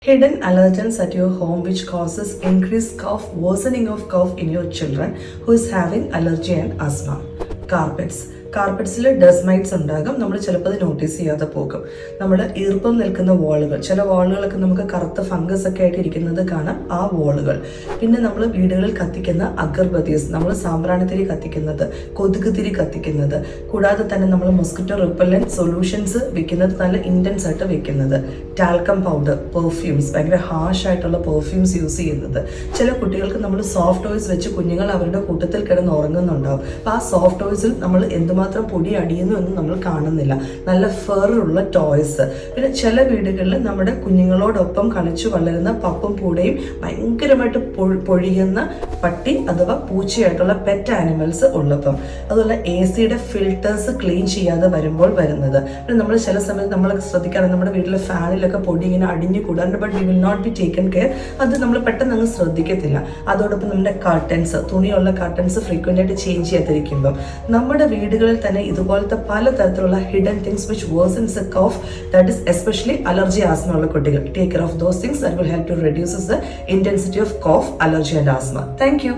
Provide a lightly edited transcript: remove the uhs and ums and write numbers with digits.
Hidden allergens at your home which causes increased cough, worsening of cough in your children who is having allergy and asthma. കാർപ്പറ്റ്സിൽ ഡസ്മൈറ്റ്സ് ഉണ്ടാകും. നമ്മൾ ചിലപ്പോൾ അത് notice ചെയ്യാതെ പോകും. നമ്മൾ ഈർപ്പം നിൽക്കുന്ന വാളുകൾ, ചില വാളുകളൊക്കെ നമുക്ക് കറുത്ത ഫംഗസ് ഒക്കെ ആയിട്ട് ഇരിക്കുന്നത് കാണാം, ആ വാളുകൾ. പിന്നെ നമ്മൾ വീടുകളിൽ കത്തിക്കുന്ന അഗർബത്തീസ്, നമ്മൾ സാമ്പ്രാണിത്തിരി കത്തിക്കുന്നത്, കൊതുക് തിരി കത്തിക്കുന്നത്, കൂടാതെ തന്നെ നമ്മൾ മൊസ്കിറ്റോ റിപ്പല്ലന്റ് സൊല്യൂഷൻസ് വെക്കുന്നത്, നല്ല ഇൻറ്റൻസ് ആയിട്ട് വെക്കുന്നത്, ടാൽക്കം പൗഡർ, പെർഫ്യൂംസ്, ഭയങ്കര ഹാഷ് ആയിട്ടുള്ള പെർഫ്യൂംസ് യൂസ് ചെയ്യുന്നത്. ചില കുട്ടികൾക്ക് നമ്മൾ സോഫ്റ്റ് ടോയ്സ് വെച്ച് കുഞ്ഞുങ്ങൾ അവരുടെ കൂട്ടത്തിൽ കിടന്ന് ഉറങ്ങുന്നുണ്ടാവും. അപ്പോൾ ആ സോഫ്റ്റ് ടോയ്സിൽ നമ്മൾ എന്തുമാത്രം പൊടി അടിയുന്നു എന്ന് നമ്മൾ കാണുന്നില്ല. നല്ല ഫെറുള്ള ടോയ്സ്. പിന്നെ ചില വീടുകളിൽ നമ്മുടെ കുഞ്ഞുങ്ങളോടൊപ്പം കളിച്ചു വളരുന്ന പപ്പും പൂടയും ഭയങ്കരമായിട്ട് പൊഴിയുന്ന പട്ടി അഥവാ പൂച്ചയായിട്ടുള്ള പെറ്റ് ആനിമൽസ് ഉള്ളപ്പം, അതുപോലെ AC-യുടെ ഫിൽറ്റേഴ്സ് ക്ലീൻ ചെയ്യാതെ വരുമ്പോൾ വരുന്നത്. പിന്നെ നമ്മൾ ചില സമയത്ത് നമ്മൾ ശ്രദ്ധിക്കാറുണ്ട്, നമ്മുടെ വീട്ടിലെ ഫാനിലൊക്കെ പൊടി ഇങ്ങനെ അടിഞ്ഞു കൂടാറുണ്ട്, but we will not be taken care. അത് നമ്മൾ പെട്ടെന്ന് അങ്ങ് ശ്രദ്ധിക്കത്തില്ല. അതോടൊപ്പം നമ്മുടെ കർട്ടൻസ്, തുണിയുള്ള കർട്ടൻസ് ഫ്രീക്വൻ്റ് ആയിട്ട് ചേഞ്ച് ചെയ്യാതിരിക്കുമ്പം നമ്മുടെ വീടുകളിൽ തന്നെ ഇതുപോലത്തെ പലതരത്തിലുള്ള hidden things which worsens a cough, that is especially allergy asthma ഉള്ള കുട്ടികൾ. Take care of those things that will help to reduces the intensity of cough, allergy and asthma. Thank U.